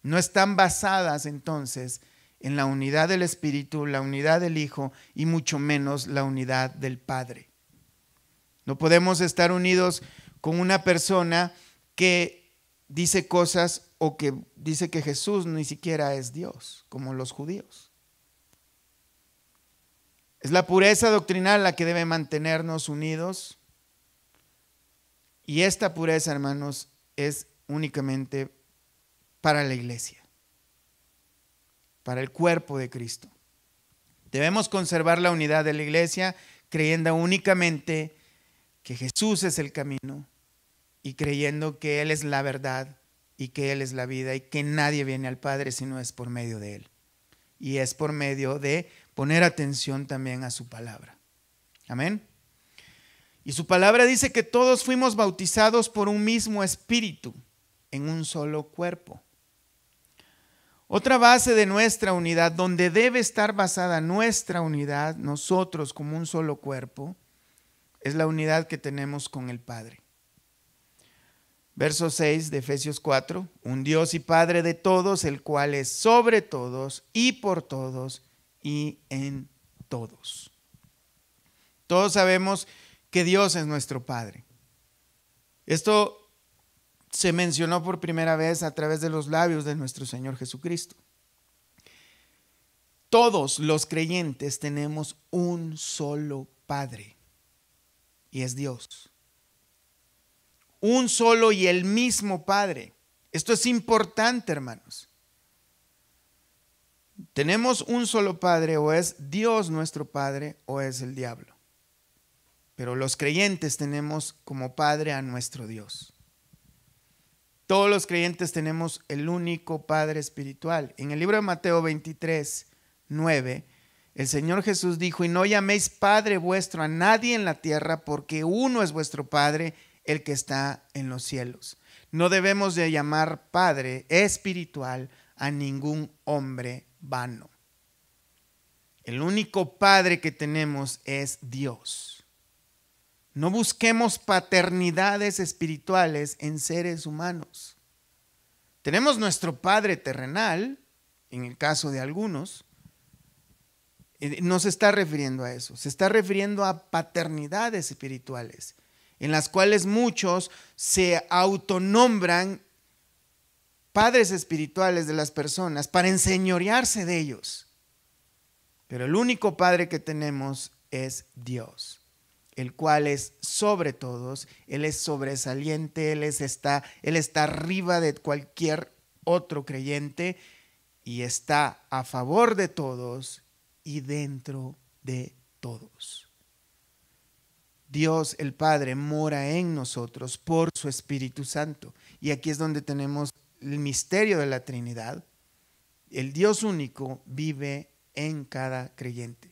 No están basadas entonces en la unidad del Espíritu, la unidad del Hijo y mucho menos la unidad del Padre. No podemos estar unidos con una persona que dice cosas o que dice que Jesús ni siquiera es Dios, como los judíos. Es la pureza doctrinal la que debe mantenernos unidos. Y esta pureza, hermanos, es únicamente para la iglesia, para el cuerpo de Cristo. Debemos conservar la unidad de la iglesia creyendo únicamente que Jesús es el camino y creyendo que Él es la verdad y que Él es la vida y que nadie viene al Padre si no es por medio de Él. Y es por medio de poner atención también a su palabra. Amén. Y su palabra dice que todos fuimos bautizados por un mismo espíritu en un solo cuerpo. Otra base de nuestra unidad, donde debe estar basada nuestra unidad, nosotros como un solo cuerpo, es la unidad que tenemos con el Padre. Verso 6 de Efesios 4, un Dios y Padre de todos, el cual es sobre todos y por todos y en todos. Todos sabemos que Dios es nuestro Padre. Esto se mencionó por primera vez a través de los labios de nuestro Señor Jesucristo. Todos los creyentes tenemos un solo Padre y es Dios. Un solo y el mismo Padre. Esto es importante, hermanos. Tenemos un solo Padre, o es Dios nuestro Padre o es el diablo. Pero los creyentes tenemos como Padre a nuestro Dios. Todos los creyentes tenemos el único Padre espiritual. En el libro de Mateo 23, 9, el Señor Jesús dijo, y no llaméis Padre vuestro a nadie en la tierra, porque uno es vuestro Padre, el que está en los cielos. No debemos de llamar Padre espiritual a ningún hombre vano. El único Padre que tenemos es Dios. No busquemos paternidades espirituales en seres humanos. Tenemos nuestro Padre terrenal, en el caso de algunos. No se está refiriendo a eso, se está refiriendo a paternidades espirituales, en las cuales muchos se autonombran padres espirituales de las personas para enseñorearse de ellos. Pero el único Padre que tenemos es Dios, el cual es sobre todos. Él es sobresaliente, Él está arriba de cualquier otro creyente y está a favor de todos y dentro de todos. Dios el Padre mora en nosotros por su Espíritu Santo. Y aquí es donde tenemos el misterio de la Trinidad. El Dios único vive en cada creyente.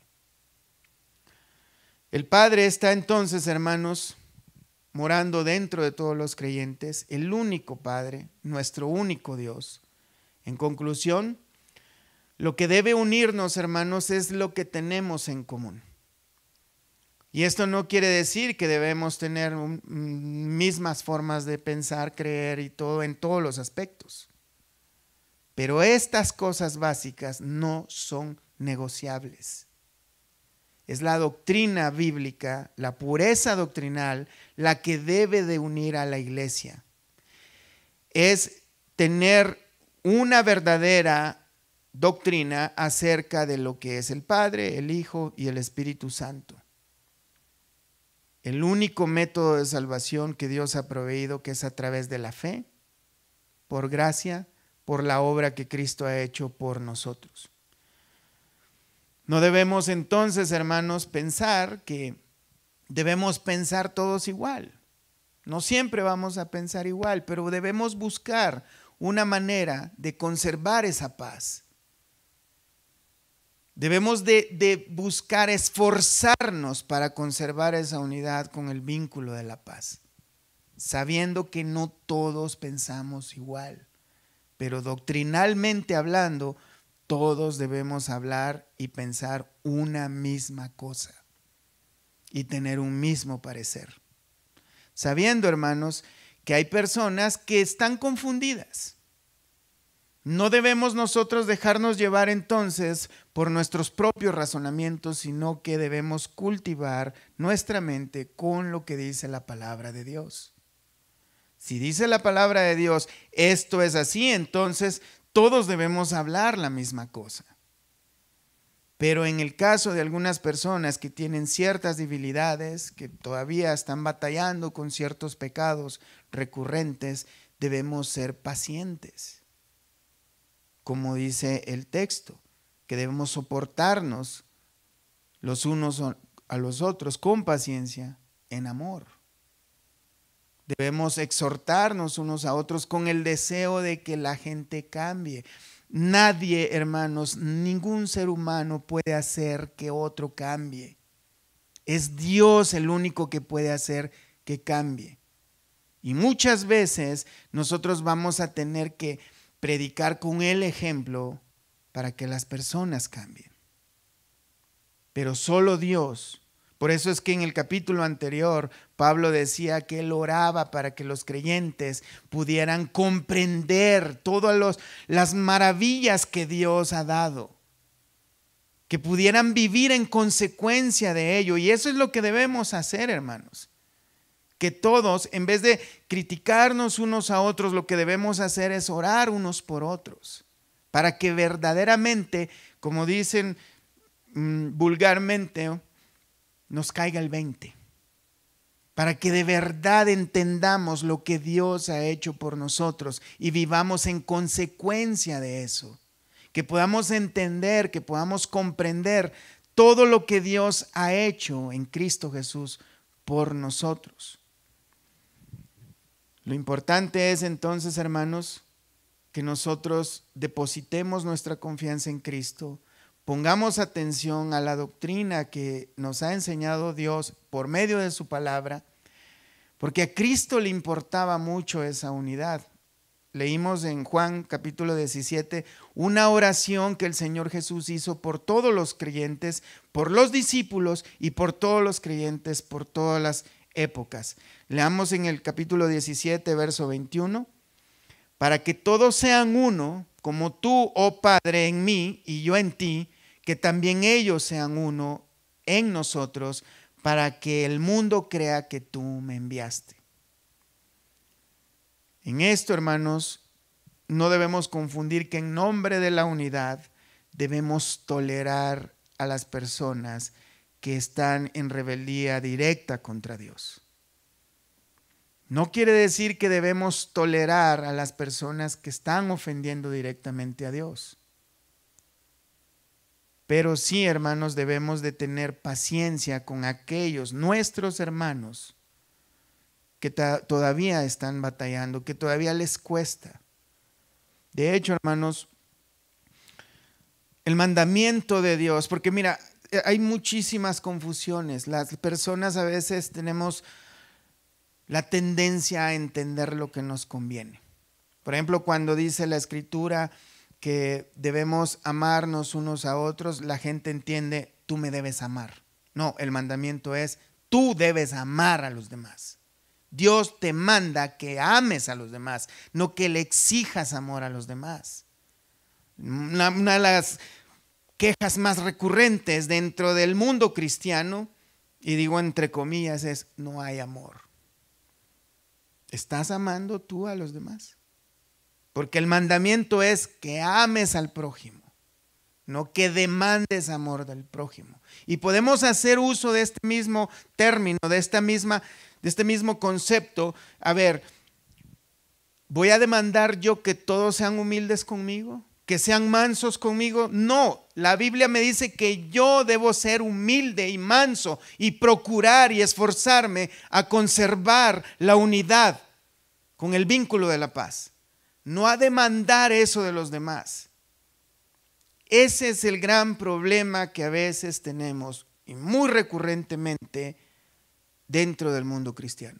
El Padre está entonces, hermanos, morando dentro de todos los creyentes, el único Padre, nuestro único Dios. En conclusión, lo que debe unirnos, hermanos, es lo que tenemos en común. Y esto no quiere decir que debemos tener mismas formas de pensar, creer y todo en todos los aspectos. Pero estas cosas básicas no son negociables. Es la doctrina bíblica, la pureza doctrinal, la que debe de unir a la iglesia. Es tener una verdadera doctrina acerca de lo que es el Padre, el Hijo y el Espíritu Santo. El único método de salvación que Dios ha proveído, que es a través de la fe, por gracia, por la obra que Cristo ha hecho por nosotros. No debemos entonces, hermanos, pensar que debemos pensar todos igual. No siempre vamos a pensar igual, pero debemos buscar una manera de conservar esa paz. Debemos de buscar esforzarnos para conservar esa unidad con el vínculo de la paz, sabiendo que no todos pensamos igual, pero doctrinalmente hablando, todos debemos hablar y pensar una misma cosa y tener un mismo parecer. Sabiendo, hermanos, que hay personas que están confundidas. No debemos nosotros dejarnos llevar entonces por nuestros propios razonamientos, sino que debemos cultivar nuestra mente con lo que dice la palabra de Dios. Si dice la palabra de Dios, esto es así, entonces todos debemos hablar la misma cosa. Pero en el caso de algunas personas que tienen ciertas debilidades, que todavía están batallando con ciertos pecados recurrentes, debemos ser pacientes. Como dice el texto, que debemos soportarnos los unos a los otros con paciencia, en amor. Debemos exhortarnos unos a otros con el deseo de que la gente cambie. Nadie, hermanos, ningún ser humano puede hacer que otro cambie. Es Dios el único que puede hacer que cambie. Y muchas veces nosotros vamos a tener que predicar con el ejemplo para que las personas cambien. Pero solo Dios. Por eso es que en el capítulo anterior Pablo decía que él oraba para que los creyentes pudieran comprender todas las maravillas que Dios ha dado, que pudieran vivir en consecuencia de ello. Y eso es lo que debemos hacer, hermanos. Que todos, en vez de criticarnos unos a otros, lo que debemos hacer es orar unos por otros, para que verdaderamente, como dicen vulgarmente, nos caiga el 20, para que de verdad entendamos lo que Dios ha hecho por nosotros y vivamos en consecuencia de eso, que podamos entender, que podamos comprender todo lo que Dios ha hecho en Cristo Jesús por nosotros. Lo importante es entonces, hermanos, que nosotros depositemos nuestra confianza en Cristo, pongamos atención a la doctrina que nos ha enseñado Dios por medio de su palabra, porque a Cristo le importaba mucho esa unidad. Leímos en Juan capítulo 17 una oración que el Señor Jesús hizo por todos los creyentes, por los discípulos y por todos los creyentes, por todas las épocas. Leamos en el capítulo 17, verso 21. Para que todos sean uno, como tú, oh Padre, en mí y yo en ti, que también ellos sean uno en nosotros, para que el mundo crea que tú me enviaste. En esto, hermanos, no debemos confundir que en nombre de la unidad debemos tolerar a las personas que están en rebeldía directa contra Dios. No quiere decir que debemos tolerar a las personas que están ofendiendo directamente a Dios. Pero sí, hermanos, debemos de tener paciencia con aquellos, nuestros hermanos, que todavía están batallando, que todavía les cuesta. De hecho, hermanos, el mandamiento de Dios, porque mira, hay muchísimas confusiones. Las personas a veces tenemos la tendencia a entender lo que nos conviene. Por ejemplo, cuando dice la Escritura que debemos amarnos unos a otros, la gente entiende, tú me debes amar. No, el mandamiento es, tú debes amar a los demás. Dios te manda que ames a los demás, no que le exijas amor a los demás. Una de las quejas más recurrentes dentro del mundo cristiano, y digo entre comillas, es no hay amor. ¿Estás amando tú a los demás? Porque el mandamiento es que ames al prójimo, no que demandes amor del prójimo. Y podemos hacer uso de este mismo término, de este mismo concepto. A ver, ¿voy a demandar yo que todos sean humildes conmigo? ¿Que sean mansos conmigo? No, la Biblia me dice que yo debo ser humilde y manso y procurar y esforzarme a conservar la unidad con el vínculo de la paz. No a demandar eso de los demás. Ese es el gran problema que a veces tenemos y muy recurrentemente dentro del mundo cristiano.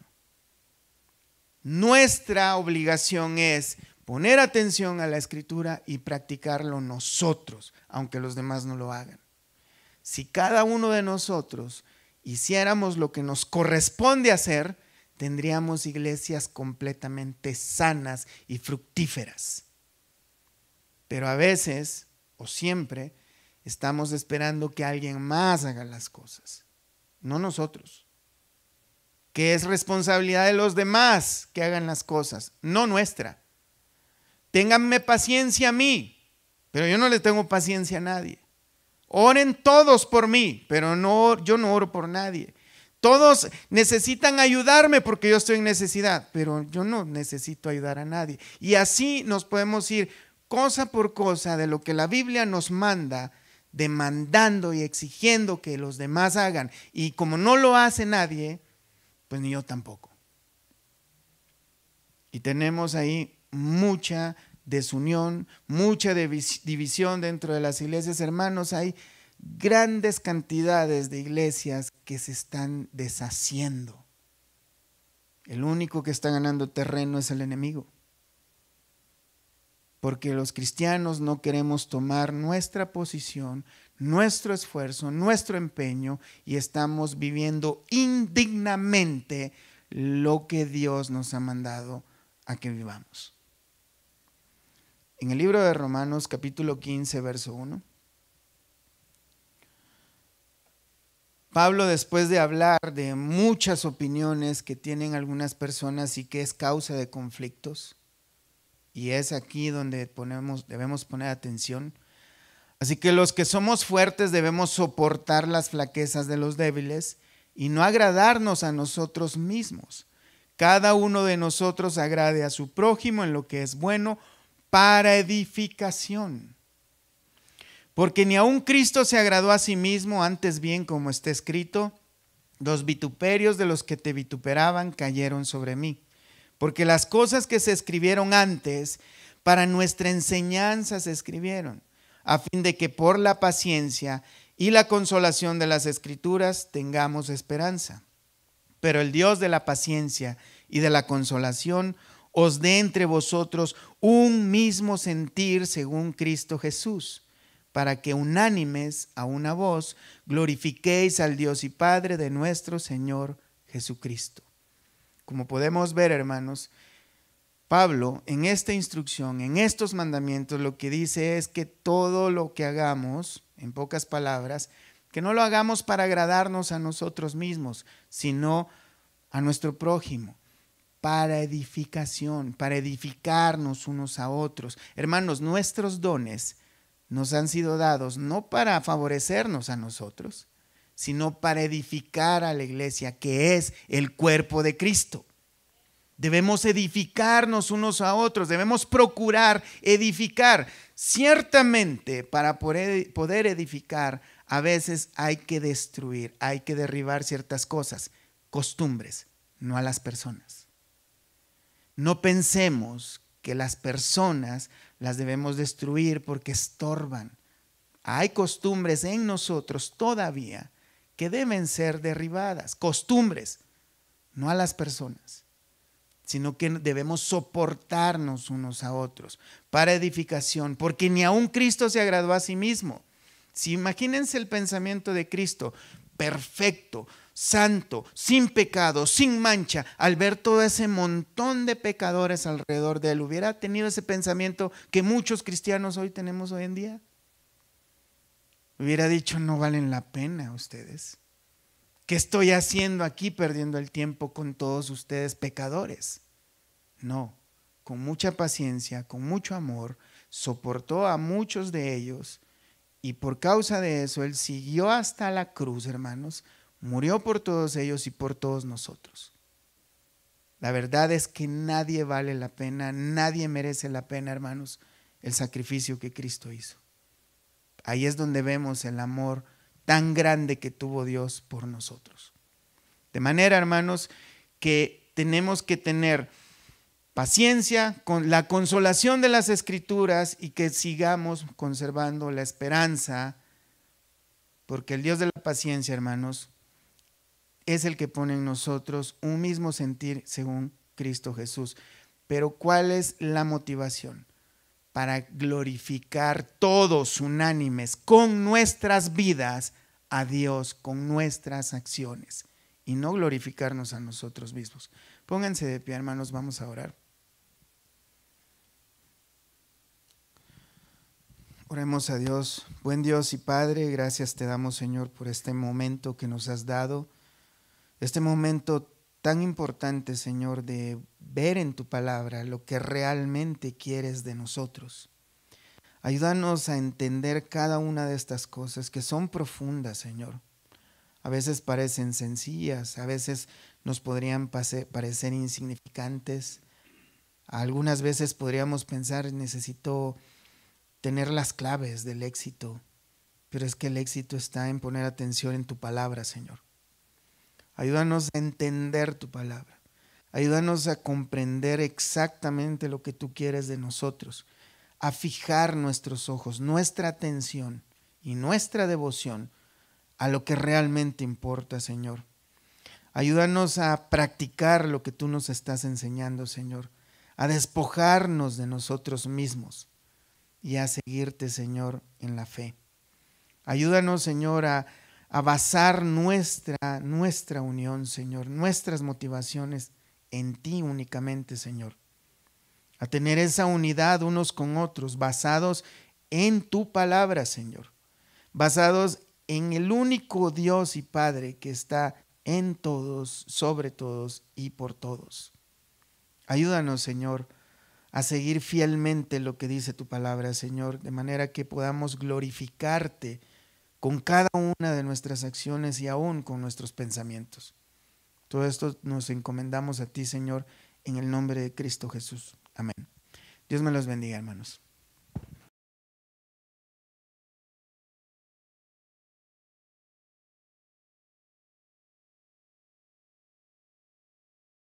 Nuestra obligación es poner atención a la Escritura y practicarlo nosotros, aunque los demás no lo hagan. Si cada uno de nosotros hiciéramos lo que nos corresponde hacer, tendríamos iglesias completamente sanas y fructíferas. Pero a veces, o siempre, estamos esperando que alguien más haga las cosas, no nosotros. Que es responsabilidad de los demás que hagan las cosas, no nuestra. Ténganme paciencia a mí, pero yo no le tengo paciencia a nadie. Oren todos por mí, pero yo no oro por nadie. Todos necesitan ayudarme porque yo estoy en necesidad, pero yo no necesito ayudar a nadie. Y así nos podemos ir cosa por cosa de lo que la Biblia nos manda, demandando y exigiendo que los demás hagan. Y como no lo hace nadie, pues ni yo tampoco. Y tenemos ahí mucha desunión, mucha división dentro de las iglesias. Hermanos, hay grandes cantidades de iglesias que se están deshaciendo. El único que está ganando terreno es el enemigo. Porque los cristianos no queremos tomar nuestra posición, nuestro esfuerzo, nuestro empeño y estamos viviendo indignamente lo que Dios nos ha mandado a que vivamos. En el libro de Romanos capítulo 15, verso 1. Pablo, después de hablar de muchas opiniones que tienen algunas personas y que es causa de conflictos, y es aquí donde debemos poner atención. Así que los que somos fuertes debemos soportar las flaquezas de los débiles y no agradarnos a nosotros mismos. Cada uno de nosotros agrade a su prójimo en lo que es bueno para edificación. Porque ni aun Cristo se agradó a sí mismo, antes bien, como está escrito, los vituperios de los que te vituperaban cayeron sobre mí. Porque las cosas que se escribieron antes, para nuestra enseñanza se escribieron, a fin de que por la paciencia y la consolación de las Escrituras tengamos esperanza. Pero el Dios de la paciencia y de la consolación os dé entre vosotros un mismo sentir según Cristo Jesús, para que unánimes a una voz glorifiquéis al Dios y Padre de nuestro Señor Jesucristo. Como podemos ver, hermanos, Pablo en esta instrucción, en estos mandamientos, lo que dice es que todo lo que hagamos, en pocas palabras, que no lo hagamos para agradarnos a nosotros mismos, sino a nuestro prójimo, para edificación, para edificarnos unos a otros. Hermanos, nuestros dones nos han sido dados no para favorecernos a nosotros, sino para edificar a la iglesia, que es el cuerpo de Cristo. Debemos edificarnos unos a otros, debemos procurar edificar. Ciertamente, para poder edificar, a veces hay que destruir, hay que derribar ciertas cosas, costumbres, no a las personas. No pensemos que las personas las debemos destruir porque estorban. Hay costumbres en nosotros todavía que deben ser derribadas, costumbres, no a las personas, sino que debemos soportarnos unos a otros para edificación, porque ni aun Cristo se agradó a sí mismo. Si imagínense el pensamiento de Cristo, perfecto, santo, sin pecado, sin mancha, al ver todo ese montón de pecadores alrededor de él, ¿hubiera tenido ese pensamiento que muchos cristianos hoy tenemos hoy en día? Hubiera dicho, no valen la pena ustedes. ¿Qué estoy haciendo aquí perdiendo el tiempo con todos ustedes pecadores? No, con mucha paciencia, con mucho amor, soportó a muchos de ellos y por causa de eso él siguió hasta la cruz, hermanos, murió por todos ellos y por todos nosotros. La verdad es que nadie vale la pena, nadie merece la pena, hermanos, el sacrificio que Cristo hizo. Ahí es donde vemos el amor tan grande que tuvo Dios por nosotros. De manera, hermanos, que tenemos que tener paciencia con la consolación de las Escrituras y que sigamos conservando la esperanza, porque el Dios de la paciencia, hermanos, es el que pone en nosotros un mismo sentir según Cristo Jesús. Pero ¿cuál es la motivación? Para glorificar todos unánimes con nuestras vidas a Dios, con nuestras acciones, y no glorificarnos a nosotros mismos. Pónganse de pie, hermanos, vamos a orar. Oremos a Dios. Buen Dios y Padre, gracias te damos, Señor, por este momento que nos has dado, este momento tan importante, Señor, de ver en tu palabra lo que realmente quieres de nosotros. Ayúdanos a entender cada una de estas cosas que son profundas, Señor. A veces parecen sencillas, a veces nos podrían parecer insignificantes. Algunas veces podríamos pensar, necesito tener las claves del éxito, pero es que el éxito está en poner atención en tu palabra, Señor. Ayúdanos a entender tu palabra. Ayúdanos a comprender exactamente lo que tú quieres de nosotros, a fijar nuestros ojos, nuestra atención y nuestra devoción a lo que realmente importa, Señor. Ayúdanos a practicar lo que tú nos estás enseñando, Señor, a despojarnos de nosotros mismos y a seguirte, Señor, en la fe. Ayúdanos, Señor, a basar nuestra unión, Señor, nuestras motivaciones en ti únicamente, Señor. A tener esa unidad unos con otros, basados en tu palabra, Señor. Basados en el único Dios y Padre que está en todos, sobre todos y por todos. Ayúdanos, Señor, a seguir fielmente lo que dice tu palabra, Señor, de manera que podamos glorificarte con cada una de nuestras acciones y aún con nuestros pensamientos. Todo esto nos encomendamos a ti, Señor, en el nombre de Cristo Jesús. Amén. Dios me los bendiga, hermanos.